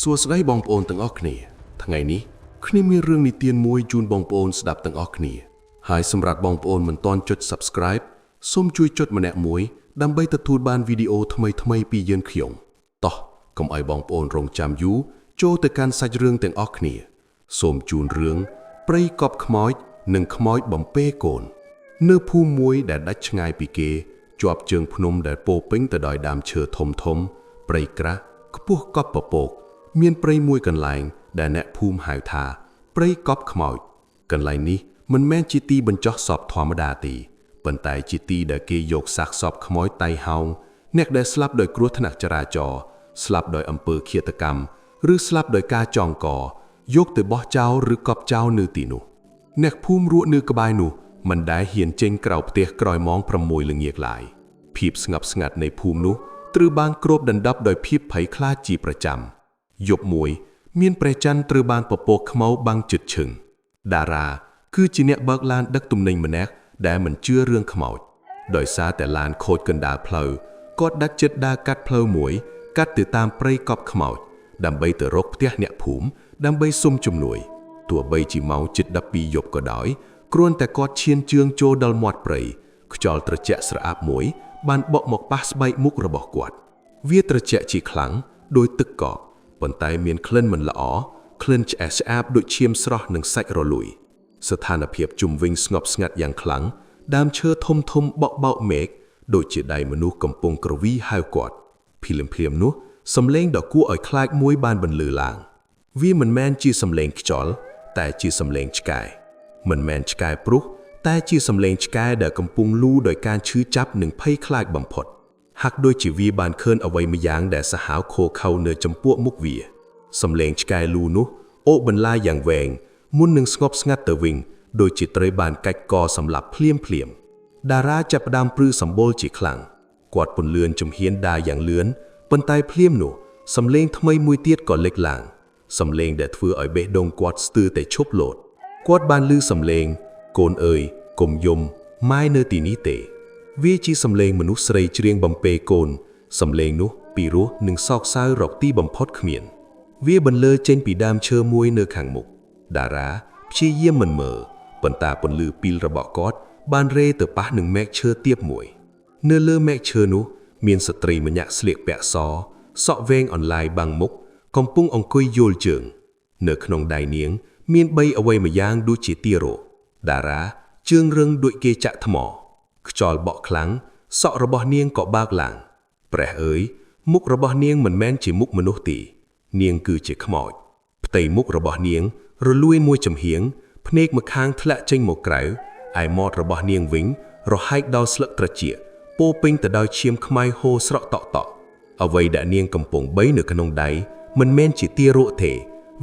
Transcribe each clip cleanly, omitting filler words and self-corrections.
សួស្តីបងប្អូនទាំងអស់គ្នាថ្ងៃនេះខ្ញុំមានរឿងនិទានមួយជូនបងប្អូនស្ដាប់ទាំងអស់គ្នាហើយសម្រាប់បងប្អូនមិនទាន់ចុច Subscribe សូមជួយចុចម្នាក់មួយដើម្បីទទួលបានវីដេអូថ្មីៗពីយើងខ្ញុំតោះកុំឲ្យបងប្អូនរងចាំយូរចូលទៅកាន់សាច់រឿងទាំងអស់គ្នាសូមជូនរឿងព្រៃកប់ខ្មោចនិងខ្មោចបំពេកូននៅភូមិមួយដែលដាច់ឆ្ងាយពីគេជាប់ជើងភ្នំដែលពោពេញទៅដោយដើមឈើធំៗព្រៃក្រាស់ខ្ពស់កប់ពពកមានព្រៃមួយកន្លែងដែលអ្នកភូមិហៅថាព្រៃកប់ខ្មោចកន្លែងនេះមិនមែនជាទីបញ្ចុះសពធម្មតាទេប៉ុន្តែជាទីដែលគេយកសាកសពខ្មោចតៃហោងអ្នកដែលស្លាប់ដោយគ្រោះថ្នាក់ចរាចរណ៍ស្លាប់ដោយអំពើឃាតកម្មឬស្លាប់ដោយការចងកយកទៅបោះចោលឬកប់ចោលនៅទីនោះអ្នកភូមិរស់នៅក្បែរនោះមិនដែលហ៊ានចេញក្រៅផ្ទះក្រោយម៉ោង6ល្ងាចឡើយភាពស្ងប់ស្ងាត់នៃភូមិនោះត្រូវបានគ្របដណ្ដប់ដោយភាពភ័យខ្លាចជាប្រចាំយប់មួយមានព្រះច័ន្ទត្រូវបានពពកខ្មៅបាំងជិតឈឹងតារាគឺជាអ្នកបើកឡានដឹកទំនិញម្នាក់ដែលមិនជឿរឿងខ្មោចដោយសារតែឡានខូចកណ្ដាលផ្លូវគាត់ដាច់ចិត្តដើរកាត់ផ្លូវមួយកាត់ទៅតាមព្រៃកប់ខ្មោចដើម្បីទៅរកផ្ទះអ្នកភូមិដើម្បីសុំជំនួយទោះបីជាម៉ោងជិត12យប់ក៏ដោយគ្រាន់តែគាត់ឈានជើងចូលដល់មាត់ព្រៃខ្យល់ត្រជាក់ស្រអាប់មួយបានបក់មកប៉ះស្បែកមុខរបស់គាត់វាត្រជាក់ជាខ្លាំងដោយទឹកកកប៉ុន្តែមានក្លិនមិនល្អក្លិនឆ្អែតឆ្អាបដូចឈាមស្រស់និងសាច់រលួយស្ថានភាពជុំវិញស្ងប់ស្ងាត់យ៉ាងខ្លាំងដើមឈើធំធំបក់បោកមេឃដូចជាដៃមនុស្សកំពុងក្រវីហៅគាត់ភ្លាមនោះសំឡេងដ៏គួរឲ្យខ្លាចមួយបានបន្លឺឡើងវាមិនមែនជាសំឡេងខ្យល់តែជាសំឡេងឆ្កែមិនមែនឆ្កែព្រុសតែជាសំឡេងឆ្កែដែលកំពុងលូដោយការឈឺចាប់និងភ័យខ្លាចបំផុតហាក់ដូចជាវាបានឃើញអ្វីម្យ៉ាងដែលសាហាវខូខើនៅចំពោះមុខវាសំឡេងឆ្កែលូនោះអូសបន្លាយយ៉ាងវែងមុននឹងស្ងប់ស្ងាត់ទៅវិញដូចជាត្រីបានកាច់កសម្លាប់ភ្លាមតារាចាប់ផ្ដើមព្រឺសម្បូរជាខ្លាំងគាត់ពន្លឿនជំហានដើរយ៉ាងលឿនប៉ុន្តែភ្លាមនោះសំឡេងថ្មីមួយទៀតក៏លេចឡើងសំឡេងដែលធ្វើឲ្យបេះដូងគាត់ស្ទើរតែឈប់លោតគាត់បានឮសំឡេងកូនអើយកុំយំម៉ែនៅទីនេះទេវាជាសំឡេងមនុស្សស្រីច្រៀងបំពេកូនសំឡេងនោះពីរោះនិងសោកសៅរកទីបំផុតគ្មានវាបន្លឺចេញពីដើមឈើមួយនៅខាងមុខតារាព្យាយាមមិនមើលប៉ុន្តែពន្លឺពីលរបស់គាត់បានរេទៅប៉ះនឹងមែកឈើទាបមួយនៅលើមែកឈើនោះមានស្ត្រីម្នាក់ស្លៀកពាក់សសក់វែងអន្លាយបាំងមុខកំពុងអង្គុយយល់ជើងនៅក្នុងដៃនាងមាន3អ្វីម្យ៉ាងដូចជាទារកតារាជើងរឹងដូចគេចាក់ថ្មខ្យល់បក់ខ្លាំងសក់របស់នាងក៏បើកឡើងព្រះអើយមុខរបស់នាងមិនមែនជាមុខមនុស្សទេនាងគឺជាខ្មោចផ្ទៃមុខរបស់នាងរលួយមួយចំហៀងភ្នែកម្ខាងធ្លាក់ចេញមកក្រៅឯមាត់របស់នាងវិញរហែកដល់ស្លឹកត្រចៀកពោពេញទៅដោយឈាមខ្មៅហូរស្រក់តក់អ្វីដែលនាងកំពុងបីនៅក្នុងដៃមិនមែនជាទារកទេ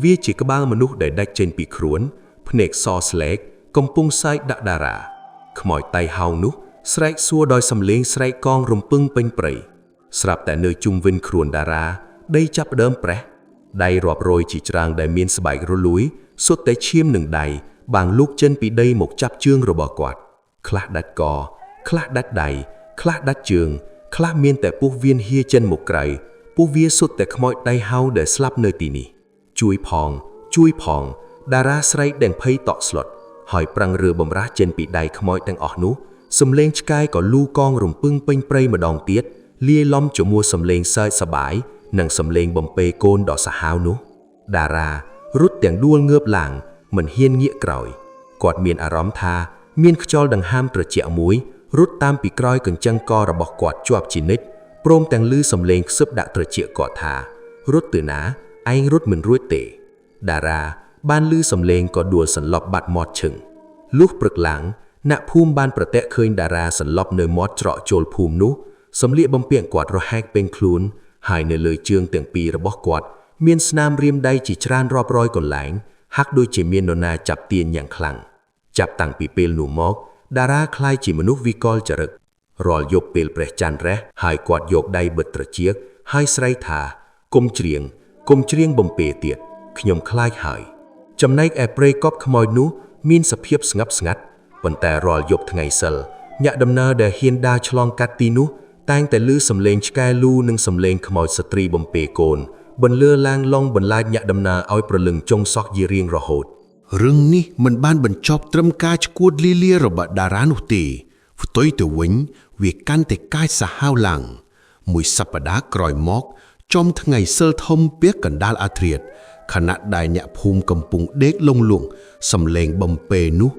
វាជាក្បាលមនុស្សដែលដាច់ចេញពីខ្លួនភ្នែកសស្លែកកំពុងសើចដាក់តារាខ្មោចតៃហោងនោះស្រែកសួរដោយសំឡេងស្រែកកងរំពឹងពេញព្រៃស្រាប់តែនៅជុំវិញខ្លួនតារាដីចាប់ផ្ដើមប្រេះដៃរាប់រយជាច្រើនដែលមានស្បែករលួយសុទ្ធតែឈាមនឹងដៃបាំងលូកចិនពីដីមកចាប់ជើងរបស់គាត់ខ្លះដាច់កខ្លះដាច់ដៃខ្លះដាច់ជើងខ្លះមានតែពោះវៀនហៀចិនមកក្រៅពោះវាសុទ្ធតែខ្មោចតៃហោងដែលស្លាប់នៅទីនេះជួយផងតារាស្រែកដេញភ័យតក់ស្លុតហើយប្រាំងរើបំរាស់ចេញពីដៃខ្មោចទាំងអស់នោះសំឡេងឆ្កែក៏លូកងរំពឹងពេញព្រៃម្ដងទៀតលាយឡំជាមួយសំឡេងសើចសប្បាយនិងសំឡេងបំពេកូនដ៏សាហាវនោះតារារត់ទាំងដួលងើបឡើងមិនហ៊ានងាកក្រោយគាត់មានអារម្មណ៍ថាមានខ្យល់ដង្ហើមត្រជាក់មួយរត់តាមពីក្រោយកញ្ចឹងករបស់គាត់ជាប់ជានិច្ចព្រមទាំងឮសំឡេងខ្សឹបដាក់ត្រជាក់គាត់ថារត់ទៅណាឯងរត់មិនរួចទេតារាបានឮសំឡេងក៏ដួលសន្លប់បាត់មាត់ឈឹងលុះព្រឹកឡើងអ្នកភូមិបានប្រទះឃើញតារាសន្លប់នៅមាត់ច្រកចូលភូមិនោះសម្លៀកបំពាក់គាត់រហែកពេញខ្លួនហើយនៅលើជើងទាំងពីររបស់គាត់មានស្នាមរៀមដៃជាច្រើនរាប់រយកន្លែងហាក់ដូចជាមាននរណាចាប់ទាញយ៉ាងខ្លាំងចាប់តាំងពីពេលនោះមកតារាคล้ายជាមនុស្សវិកលចរិតរាល់យប់ពេលព្រះច័ន្ទរះហើយគាត់យកដៃបិទត្រចៀកហើយស្រែកថាកុំច្រៀងបំពេទៀតខ្ញុំខ្លាចហើយចំណែកឯព្រៃកប់ខ្មោចនោះមានសភាពស្ងប់ស្ងាត់ប៉ុន្តែរាល់យប់ថ្ងៃសិលញាក់ដំណើរដែលហ៊ានដើរឆ្លងកាត់ទីនោះតែងតែឮសំឡេងឆ្កែលូនិងសំឡេងខ្មោចស្ត្រីបំពេកូន បន្លឺឡើងឡងបន្លាចញាក់ដំណើរឲ្យប្រលឹងចុងសក់យីរៀងរហូតរឿងនេះមិនបានបញ្ចប់ត្រឹមការឈួតលីលារបស់តារានោះទេផ្ទុយទៅវិញវាកាន់តែកាយសាហាវឡើងមួយសប្តាហ៍ក្រោយមកចំថ្ងៃសិលធំពាក់កណ្ដាលអាធ្រាត្រខណៈដែលអ្នកភូមិកំពុងដេកលងលក់សំឡេងបំពេនោះ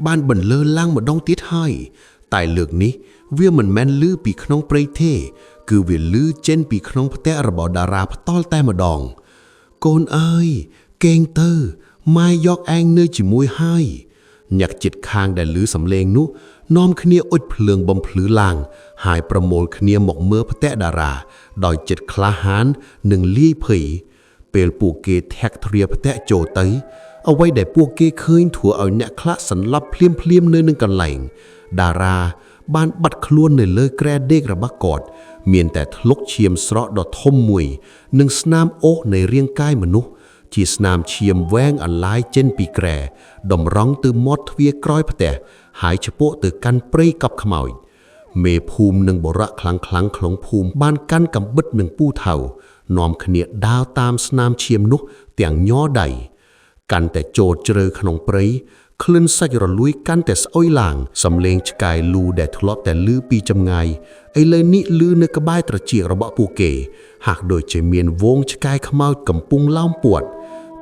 បានបន្លឺឡើងម្ដងទៀតហើយតែលើកនេះវាមិនមែនលឺពីក្នុងព្រៃទេគឺវាលឺចេញពីក្នុងផ្ទះរបស់តារាផ្ទាល់តែម្ដងកូនអើយកេងទៅម៉ែយកឯងនៅជាមួយហើយអ្នកជិតខាងដែលលឺសំឡេងនោះនាំគ្នាអុជភ្លើងបំភ្លឺឡើងហើយប្រមូលគ្នាមកមើលផ្ទះតារាដោយចិត្តក្លាហាននិងលាយភ័យពេលពួកគេធាក់ទ្រាផ្ទះចូលទៅអ្វីដែលពួកគេឃើញធ្វើឲ្យអ្នកខ្លះសន្លប់ភ្លាមនៅនឹងកន្លែងតារាបានបាត់ខ្លួននៅលើគ្រែដេករបស់គាត់មានតែធ្លុកឈាមស្រក់ដ៏ធំមួយនិងស្នាមអូសនៃរាងកាយមនុស្សជាស្នាមឈាមវែងអន្លាយចេញពីគ្រែតម្រង់ទៅមាត់ទ្វារក្រោយផ្ទះហើយឆ្ពោះទៅកាន់ព្រៃកប់ខ្មោចមេភូមិនិងបរៈខ្លាំងក្នុងភូមិបានកាន់កាំបិតនិងពូថៅនាំគ្នាដើរតាមស្នាមឈាមនោះទាំងញ័រដៃកាន់តែចូលជ្រៅក្នុងព្រៃក្លិនសាច់រលួយកាន់តែស្អុយឡើងសំឡេងឆ្កែលូដែលធ្លាប់តែលឺពីចម្ងាយឥឡូវនេះលឺនៅក្បែរត្រចៀករបស់ពួកគេហាក់ដូចជាមានវងឆ្កែខ្មោចកំពុងឡោមពួត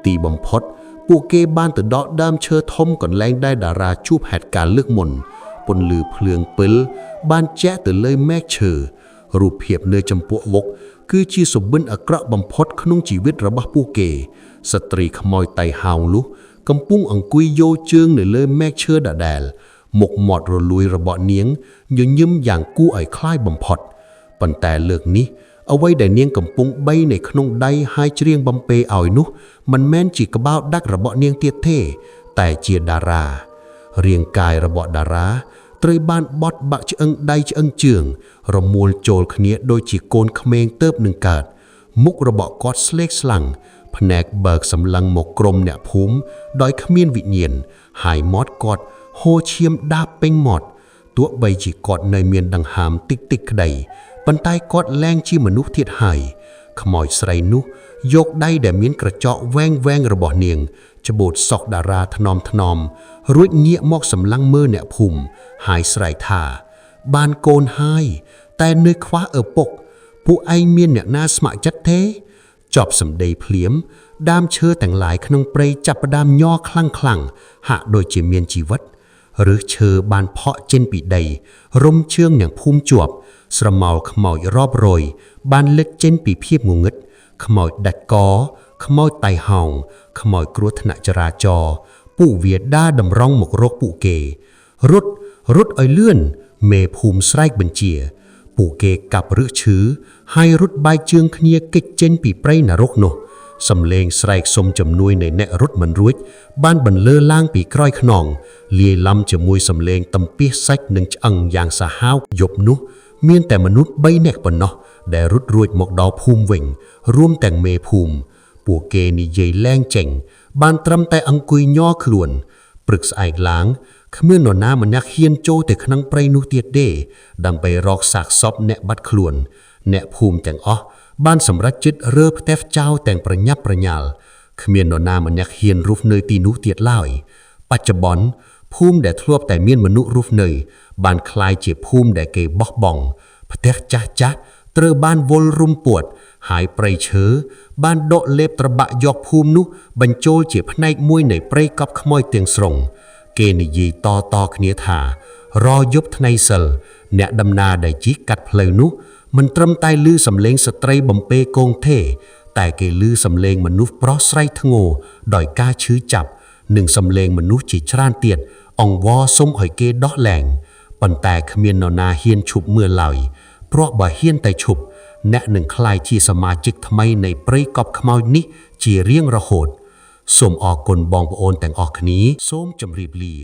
ទីបំផុតពួកគេបានទៅដល់ដើមឈើធំកន្លែងដែលតារាជួបហេតុការណ៍លើកមុនពន្លឺភ្លើងពិលបានជះទៅលើមែកឈើរូបភាពនៅចំពោះមុខគឺជាសុបិនអាក្រក់បំផុតក្នុងជីវិតរបស់ពួកគេស្ត្រីខ្មោចតៃហោងនោះកំពុងអង្គុយយោជើងនៅលើមែកឈើដដែលមុខមាត់រលួយរបស់នាងញញឹមយ៉ាងគួរឲ្យខ្លាចបំផុតប៉ុន្តែលើកនេះអ្វីដែលនាងកំពុងបីនៅក្នុងដៃហើយច្រៀងបំពេឲ្យនោះមិនមែនជាក្បាលដាច់របស់នាងទៀតទេតែជាតារារាងកាយរបស់តារាត្រូវបានបត់បាក់ឆ្អឹងដៃឆ្អឹងជើងរមួលចូលគ្នាដូចជាកូនក្មេងទៅបនឹងកើតមុខរបស់គាត់ស្លេកស្លាំងភ្នែកបើកសម្លឹងមកក្រុមអ្នកភូមិដោយគ្មានវិញ្ញាណហើយមាត់គាត់ហូរឈាមដាបពេញមាត់ទោះបីជាគាត់នៅមានដង្ហើមតិចក្តីប៉ុន្តែគាត់លែងជាមនុស្សទៀតហើយខ្មោចស្រីនោះយកដៃដែលមានក្រចកវែងរបស់នាងច្បូតសក់តារាថ្នមរួចងាកមកសម្លឹងមើលអ្នកភូមិហើយស្រែកថាបានកូនហើយតែនៅខ្វះឪពុកពួកឯងមានអ្នកណាស្ម័គ្រចិត្តទេចប់សម្ដីភ្លាមដើមឈើទាំងឡាយក្នុងព្រៃចាប់ផ្ដើមញ័រខ្លាំងហាក់ដូចជាមានជីវិតឬឈើបានផក់ចេញពីដីរុំជើងអ្នកភូមិជាប់ស្រមោលខ្មោចរាប់រយបានលេចចេញពីភាពងងឹតខ្មោចដាច់កខ្មោចតៃហោងខ្មោចគ្រោះថ្នាក់ចរាចរណ៍ពួកវាដើរតម្រង់មករកពួកគេរត់ឲ្យលឿនមេភូមិស្រែកបញ្ជាពួកគេកាប់ឫសឈើហើយរត់បែកជើងគ្នាគេចចេញពីព្រៃនរកនោះសំឡេងស្រែកសុំជំនួយនៃអ្នករត់មិនរួចបានបន្លឺឡើងពីក្រោយខ្នងលាយឡំជាមួយសំឡេងតំពាសសាច់និងឆ្អឹងយ៉ាងសាហាវយប់នោះមានតែមនុស្ស3នាក់ប៉ុណ្ណោះដែលរត់រួចមកដល់ភូមិវិញរួមទាំងមេភូមិពួកគេនិយាយលែងចេញបានត្រឹមតែអង្គុយញ័រខ្លួនព្រឹកស្អែកឡើងគ្មាននរណាម្នាក់ហ៊ានចូលទៅក្នុងព្រៃនោះទៀតទេដើម្បីរកសាកសពអ្នកបាត់ខ្លួនអ្នកភូមិទាំងអស់បានសម្រេចចិត្តរើផ្ទះចោលទាំងប្រញាប់ប្រញាល់គ្មាននរណាម្នាក់ហ៊ានរស់នៅទីនោះទៀតឡើយបច្ចុប្បន្នភូមិដែលធ្លាប់តែមានមនុស្សរស់នៅបានคล้ายជាភូមិដែលគេបោះបង់ផ្ទះចាស់ត្រូវបានវល់រុំពួតហើយព្រៃឈើបានដកលេបត្របាក់យកភូមិនោះបញ្ចូលជាផ្នែកមួយនៃព្រៃកប់ខ្មោចទាំងស្រុងគេនិយាយតគ្នាថារយប់ថ្ងៃសិលអ្នកដំណើរដែលជិះកាត់ផ្លូវនោះមិនត្រឹមតែឮសំឡេងស្ត្រីបំពេកងទេតែគេឮសំឡេងមនុស្សប្រុសស្រែកធ្ងរដោយការឈឺចាប់និងសំឡេងមនុស្សជាច្រើនទៀតអង្វរសុំឲ្យគេដោះលែងប៉ុន្តែគ្មាននរណាហ៊ានឈប់មើលឡើយព្រោះបើហ៊ានតែឈប់អ្នកនឹងក្លាយជាសមាជិកថ្មីនៃព្រៃកប់ខ្មោចនេះជារៀងរហូតសូមអរគុណបងប្អូនទាំងអស់គ្នាសូមជម្រាបលា